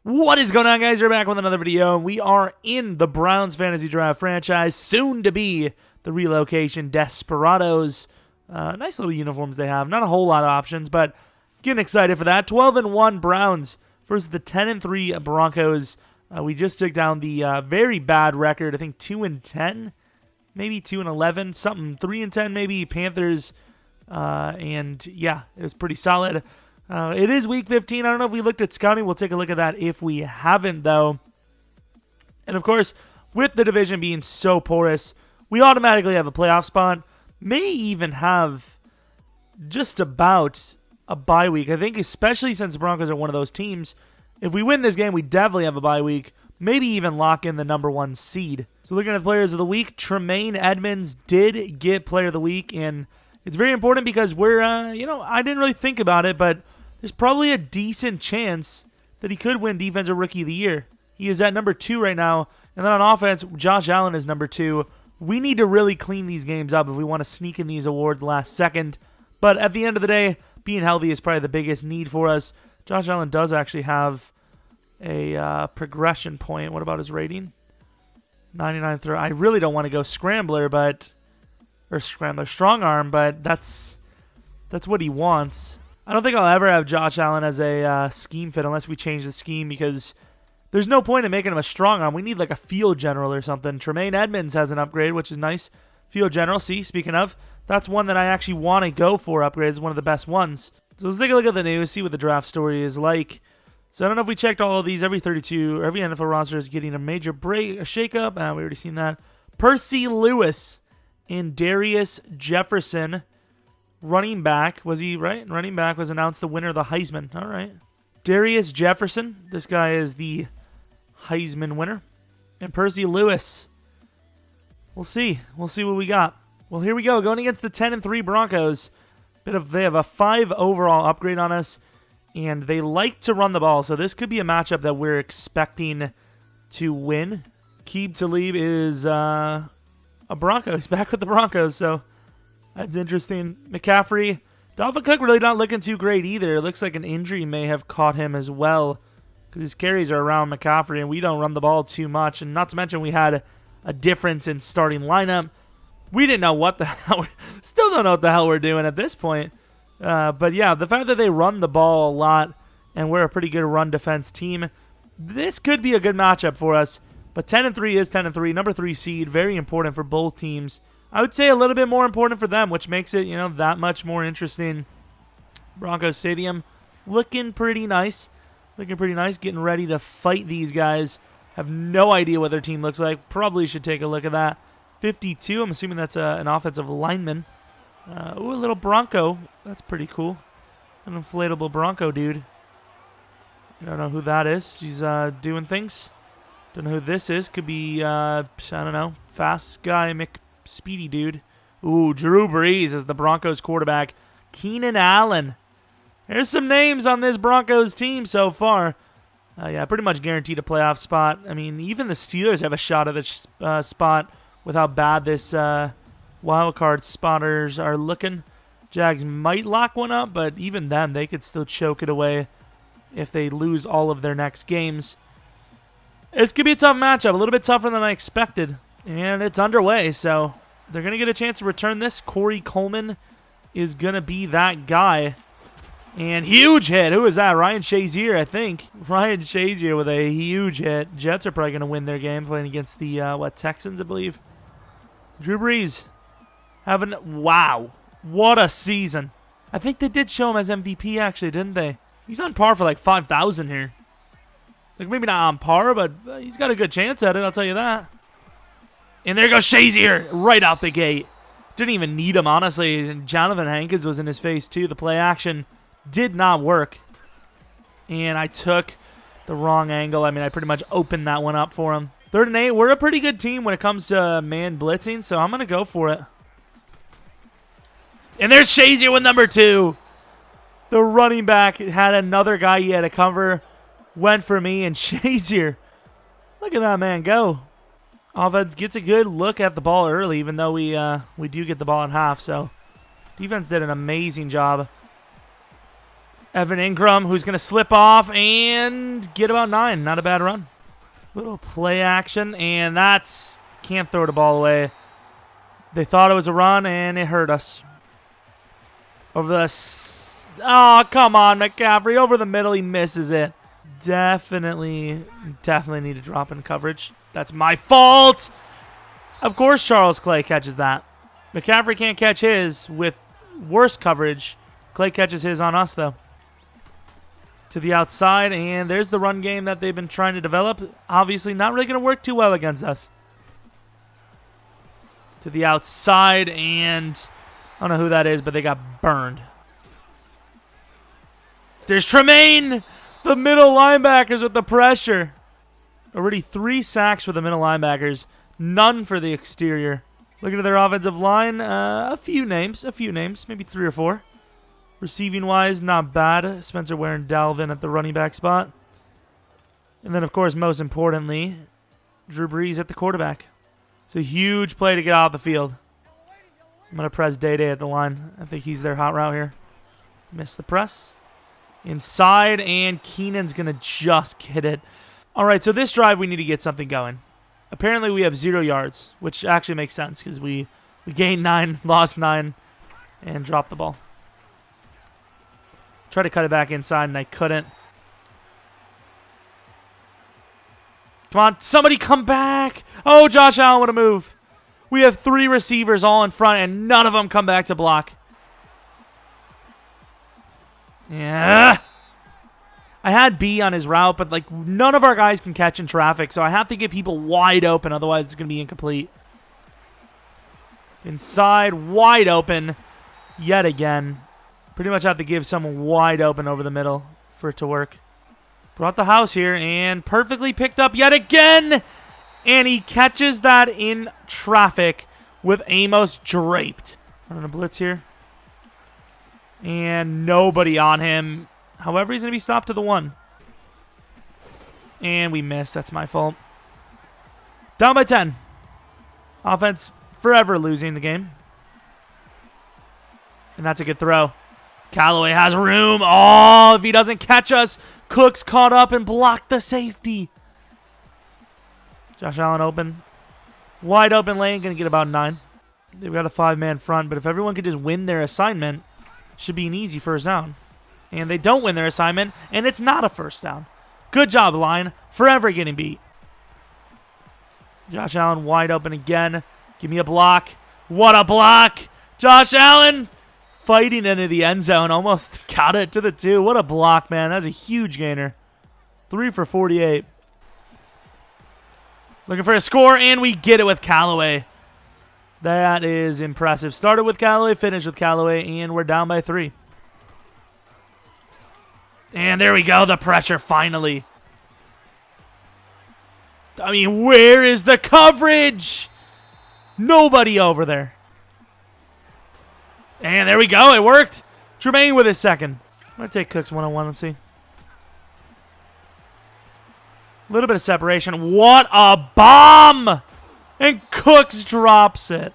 What is going on, guys? We're back with another video, and we are in the Browns Fantasy Draft franchise, soon to be the relocation Desperados. Nice little uniforms they have. Not a whole lot of options, but getting excited for that. 12-1 Browns versus the 10-3 Broncos. We just took down the very bad record. I think 2-10, maybe 2-11, something 3-10 maybe. Panthers, and yeah, it was pretty solid. It is week 15. I don't know if we looked at scouting. We'll take a look at that if we haven't, though. And, of course, with the division being so porous, we automatically have a playoff spot. May even have just about a bye week. I think especially since the Broncos are one of those teams, if we win this game, we definitely have a bye week. Maybe even lock in the #1 seed. So looking at the players of the week, Tremaine Edmunds did get player of the week, and it's very important because we're, I didn't really think about it, but there's probably a decent chance that he could win Defensive Rookie of the Year. He is at #2 right now. And then on offense, Josh Allen is #2. We need to really clean these games up if we want to sneak in these awards last second. But at the end of the day, being healthy is probably the biggest need for us. Josh Allen does actually have a progression point. What about his rating? 99 throw. I really don't want to go strong arm, but that's what he wants. I don't think I'll ever have Josh Allen as a scheme fit unless we change the scheme, because there's no point in making him a strong arm. We need like a field general or something. Tremaine Edmunds has an upgrade, which is nice. Field general, see, speaking of, that's one that I actually want to go for upgrades. It's one of the best ones. So let's take a look at the news, see what the draft story is like. So I don't know if we checked all of these. Every NFL roster is getting a major break, a shakeup. We already seen that. Percy Lewis and Darius Jefferson, running back, was he right? Running back was announced the winner of the Heisman. All right. Darius Jefferson, this guy is the Heisman winner. And Percy Lewis, we'll see. We'll see what we got. Well, here we go. Going against the 10-3 Broncos. They have a 5 overall upgrade on us, and they like to run the ball. So this could be a matchup that we're expecting to win. Aqib Talib is a Bronco. He's back with the Broncos, so that's interesting. McCaffrey, Dalvin Cook really not looking too great either. It looks like an injury may have caught him as well, because his carries are around McCaffrey, and we don't run the ball too much. And not to mention we had a difference in starting lineup. We didn't know what the hell. Still don't know what the hell we're doing at this point. But yeah, the fact that they run the ball a lot, and we're a pretty good run defense team, this could be a good matchup for us. But 10-3 is 10-3, #3 seed, very important for both teams. I would say a little bit more important for them, which makes it, that much more interesting. Broncos Stadium looking pretty nice. Getting ready to fight these guys. Have no idea what their team looks like. Probably should take a look at that. 52, I'm assuming that's an offensive lineman. Ooh, a little Bronco. That's pretty cool. An inflatable Bronco dude. I don't know who that is. She's doing things. Don't know who this is. Could be, I don't know, fast guy, Speedy dude. Ooh, Drew Brees is the Broncos quarterback. Keenan Allen. There's some names on this Broncos team so far. Yeah, pretty much guaranteed a playoff spot. I mean, even the Steelers have a shot at this spot with how bad this wildcard spotters are looking. Jags might lock one up, but even them, they could still choke it away if they lose all of their next games. This could be a tough matchup, a little bit tougher than I expected. And it's underway, so they're going to get a chance to return this. Corey Coleman is going to be that guy. And huge hit. Who is that? Ryan Shazier, I think. Ryan Shazier with a huge hit. Jets are probably going to win their game playing against the, Texans, I believe. Drew Brees. Wow. What a season. I think they did show him as MVP, actually, didn't they? He's on par for like 5,000 here. Like, maybe not on par, but he's got a good chance at it, I'll tell you that. And there goes Shazier right out the gate. Didn't even need him, honestly. And Jonathan Hankins was in his face, too. The play action did not work. And I took the wrong angle. I mean, I pretty much opened that one up for him. 3rd and 8. We're a pretty good team when it comes to man blitzing, so I'm going to go for it. And there's Shazier with #2. The running back had another guy he had to cover. Went for me, and Shazier. Look at that man go. Offense gets a good look at the ball early, even though we do get the ball in half. So defense did an amazing job. Evan Ingram, who's going to slip off and get about 9. Not a bad run. Little play action, and that's... Can't throw the ball away. They thought it was a run, and it hurt us. Over the... Oh, come on, McCaffrey. Over the middle, he misses it. Definitely need to drop in coverage. That's my fault. Of course Charles Clay catches that. McCaffrey can't catch his with worse coverage. Clay catches his on us, though. To the outside, and there's the run game that they've been trying to develop. Obviously not really going to work too well against us. To the outside, and I don't know who that is, but they got burned. There's Tremaine, the middle linebackers with the pressure. Already 3 sacks for the middle linebackers, none for the exterior. Looking at their offensive line, a few names, maybe 3 or 4. Receiving-wise, not bad. Spencer Ware and Dalvin at the running back spot. And then, of course, most importantly, Drew Brees at the quarterback. It's a huge play to get out of the field. I'm going to press Day-Day at the line. I think he's their hot route here. Missed the press. Inside, and Keenan's going to just get it. All right, so this drive, we need to get something going. Apparently, we have 0 yards, which actually makes sense because we gained 9, lost 9, and dropped the ball. Tried to cut it back inside, and I couldn't. Come on, somebody come back. Oh, Josh Allen, what a move. We have 3 receivers all in front, and none of them come back to block. Yeah. I had B on his route, but like none of our guys can catch in traffic, so I have to get people wide open, otherwise it's going to be incomplete. Inside, wide open, yet again. Pretty much have to give someone wide open over the middle for it to work. Brought the house here and perfectly picked up yet again. And he catches that in traffic with Amos draped. Running a blitz here. And nobody on him. However, he's going to be stopped to the 1. And we missed. That's my fault. Down by 10. Offense forever losing the game. And that's a good throw. Callaway has room. Oh, if he doesn't catch us, Cook's caught up and blocked the safety. Josh Allen open. Wide open lane, going to get about 9. They've got a 5-man front, but if everyone could just win their assignment, it should be an easy first down. And they don't win their assignment, and it's not a first down. Good job, line. Forever getting beat. Josh Allen wide open again. Give me a block. What a block. Josh Allen fighting into the end zone. Almost got it to the 2. What a block, man. That's a huge gainer. 3 for 48. Looking for a score, and we get it with Callaway. That is impressive. Started with Callaway, finished with Callaway, and we're down by 3. And there we go. The pressure finally. I mean, where is the coverage? Nobody over there. And there we go. It worked. Tremaine with his second. I'm going to take Cooks one-on-one. Let's see. A little bit of separation. What a bomb! And Cooks drops it.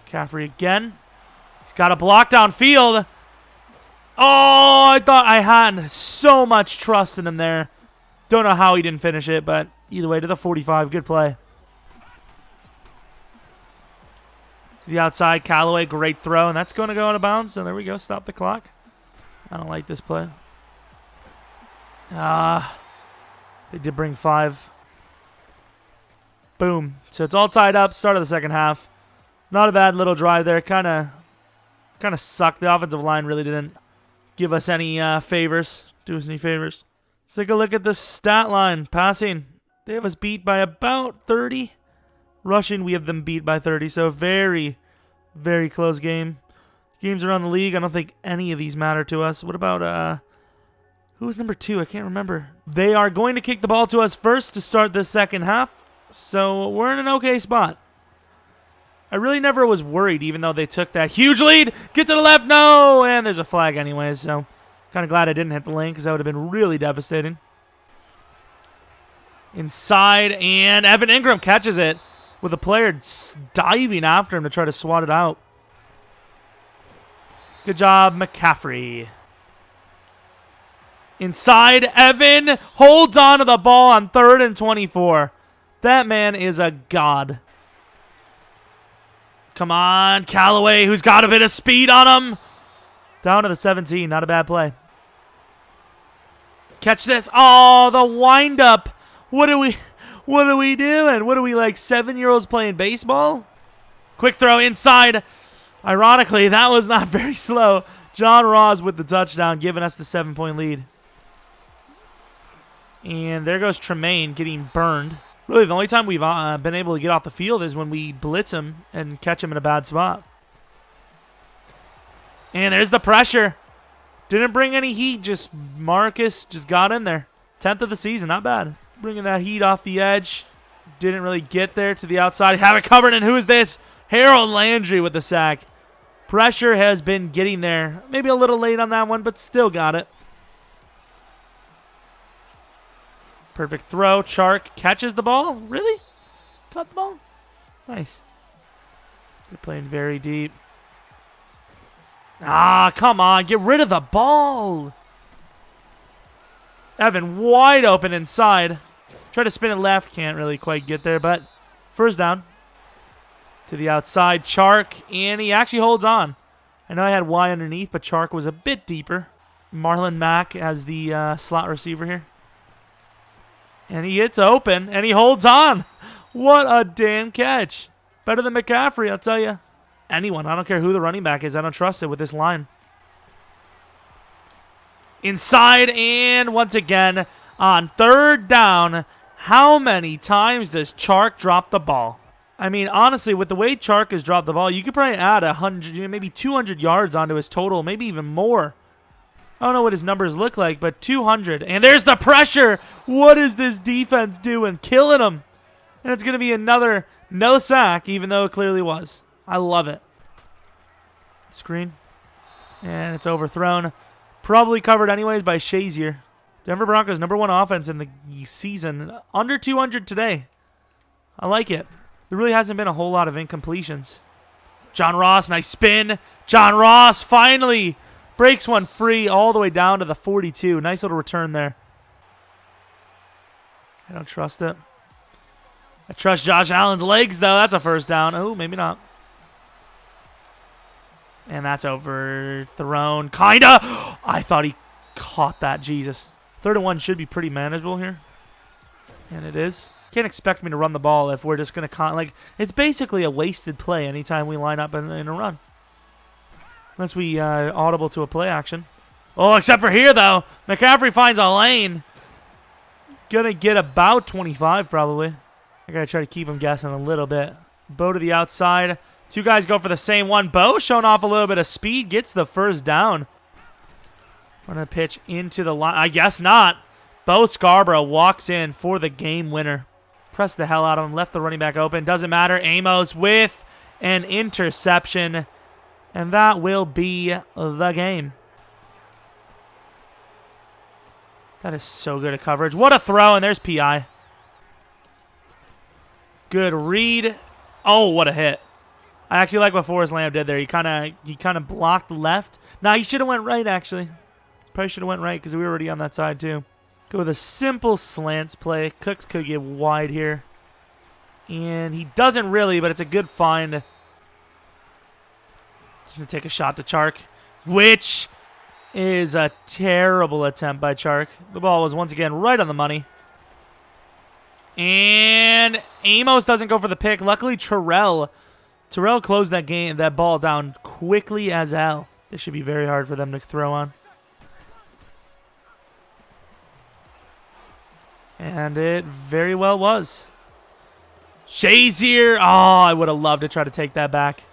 McCaffrey again. He's got a block downfield. Oh, I thought I had so much trust in him there. Don't know how he didn't finish it, but either way, to the 45. Good play. To the outside, Callaway, great throw, and that's going to go out of bounds. And there we go, stop the clock. I don't like this play. They did bring 5. Boom. So it's all tied up. Start of the second half. Not a bad little drive there. Kind of sucked. The offensive line really didn't give us any favors. Do us any favors. Let's take a look at the stat line. Passing, they have us beat by about 30. Rushing, we have them beat by 30. So very, very close game. Games around the league, I don't think any of these matter to us. What about, who was number 2? I can't remember. They are going to kick the ball to us first to start this second half. So we're in an okay spot. I really never was worried, even though they took that huge lead. Get to the left, no! And there's a flag anyways, so kind of glad I didn't hit the lane because that would have been really devastating. Inside, and Evan Ingram catches it with a player diving after him to try to swat it out. Good job, McCaffrey. Inside, Evan holds on to the ball on 3rd and 24. That man is a god. Come on, Callaway, who's got a bit of speed on him. Down to the 17, not a bad play. Catch this. Oh, the windup. What are we doing? What are we, like 7-year-olds playing baseball? Quick throw inside. Ironically, that was not very slow. John Ross with the touchdown, giving us the 7-point lead. And there goes Tremaine getting burned. Really, the only time we've been able to get off the field is when we blitz him and catch him in a bad spot. And there's the pressure. Didn't bring any heat. Just Marcus just got in there. 10th of the season. Not bad. Bringing that heat off the edge. Didn't really get there to the outside. Have it covered. And who is this? Harold Landry with the sack. Pressure has been getting there. Maybe a little late on that one, but still got it. Perfect throw. Chark catches the ball. Really? Caught the ball? Nice. They're playing very deep. Ah, come on. Get rid of the ball. Evan wide open inside. Try to spin it left. Can't really quite get there, but first down. To the outside. Chark, and he actually holds on. I know I had Y underneath, but Chark was a bit deeper. Marlon Mack as the slot receiver here. And he gets open, and he holds on. What a damn catch. Better than McCaffrey, I'll tell you. Anyone. I don't care who the running back is. I don't trust it with this line. Inside, and once again, on 3rd down, how many times does Chark drop the ball? I mean, honestly, with the way Chark has dropped the ball, you could probably add 100, maybe 200 yards onto his total, maybe even more. I don't know what his numbers look like, but 200. And there's the pressure. What is this defense doing? Killing him. And it's going to be another no sack, even though it clearly was. I love it. Screen. And it's overthrown. Probably covered anyways by Shazier. Denver Broncos, #1 offense in the season. Under 200 today. I like it. There really hasn't been a whole lot of incompletions. John Ross, nice spin. John Ross finally breaks one free all the way down to the 42. Nice little return there. I don't trust it. I trust Josh Allen's legs, though. That's a first down. Oh, maybe not. And that's overthrown. Kinda. I thought he caught that. Jesus. 3rd and 1 should be pretty manageable here. And it is. Can't expect me to run the ball if we're just going to... it's basically a wasted play anytime we line up in a run. Unless we audible to a play action. Oh, except for here, though. McCaffrey finds a lane. Gonna get about 25, probably. I gotta try to keep him guessing a little bit. Bo to the outside. 2 guys go for the same one. Bo showing off a little bit of speed. Gets the first down. On a pitch into the line. I guess not. Bo Scarborough walks in for the game winner. Pressed the hell out of him. Left the running back open. Doesn't matter. Amos with an interception. And that will be the game. That is so good at coverage. What a throw, and there's P.I. Good read. Oh, what a hit. I actually like what Forrest Lamb did there. He kind of blocked left. Nah, he should have went right, actually. Probably should have went right because we were already on that side, too. Go with a simple slants play. Cooks could get wide here. And he doesn't really, but it's a good find. Just going to take a shot to Chark, which is a terrible attempt by Chark. The ball was once again right on the money. And Amos doesn't go for the pick. Luckily, Terrell closed that ball down quickly as hell. This should be very hard for them to throw on. And it very well was. Shazier. Oh, I would have loved to try to take that back.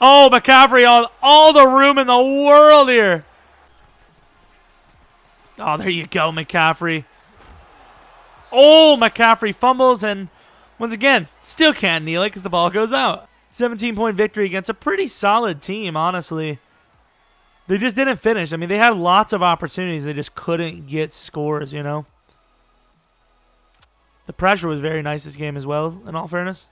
Oh, McCaffrey, all the room in the world here. Oh, there you go, McCaffrey. Oh, McCaffrey fumbles and, once again, still can't kneel it because the ball goes out. 17-point victory against a pretty solid team, honestly. They just didn't finish. I mean, they had lots of opportunities. They just couldn't get scores, you know. The pressure was very nice this game as well, in all fairness.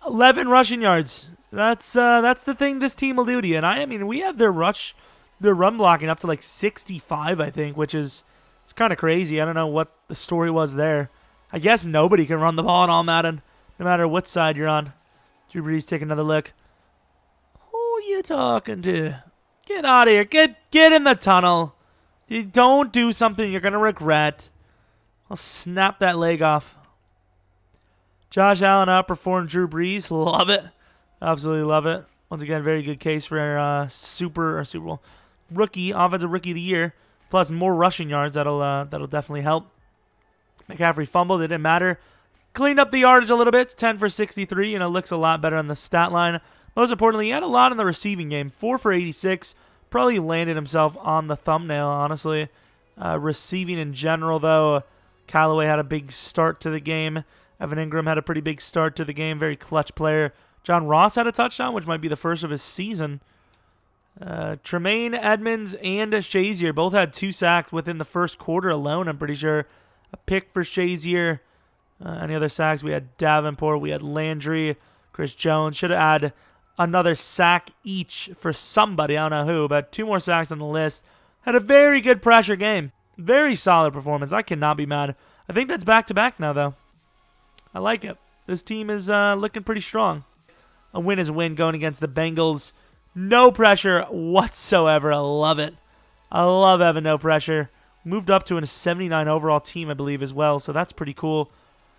11 rushing yards. That's the thing this team will do to you. And I mean, we have their run blocking up to like 65, I think, which is it's kind of crazy. I don't know what the story was there. I guess nobody can run the ball in all Madden, no matter what side you're on. Drew Brees, take another look. Who are you talking to? Get out of here. Get in the tunnel. You don't do something you're going to regret. I'll snap that leg off. Josh Allen outperformed Drew Brees. Love it. Absolutely love it. Once again, very good case for Super Bowl rookie, offensive rookie of the year. Plus more rushing yards. That'll definitely help. McCaffrey fumbled. It didn't matter. Cleaned up the yardage a little bit. It's 10 for 63. Looks a lot better on the stat line. Most importantly, he had a lot in the receiving game. 4 for 86. Probably landed himself on the thumbnail, honestly. Receiving in general, though, Callaway had a big start to the game. Evan Ingram had a pretty big start to the game. Very clutch player. John Ross had a touchdown, which might be the first of his season. Tremaine Edmonds and Shazier both had 2 sacks within the first quarter alone, I'm pretty sure. A pick for Shazier. Any other sacks? We had Davenport. We had Landry. Chris Jones. Should have had another sack each for somebody. I don't know who, but 2 more sacks on the list. Had a very good pressure game. Very solid performance. I cannot be mad. I think that's back-to-back now, though. I like it. This team is looking pretty strong. A win is a win going against the Bengals. No pressure whatsoever. I love it. I love having no pressure. Moved up to a 79 overall team, I believe, as well. So that's pretty cool.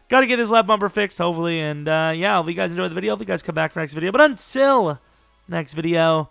Got to get his left bumper fixed, hopefully. And yeah, I hope you guys enjoyed the video. Hope you guys come back for next video. But until next video,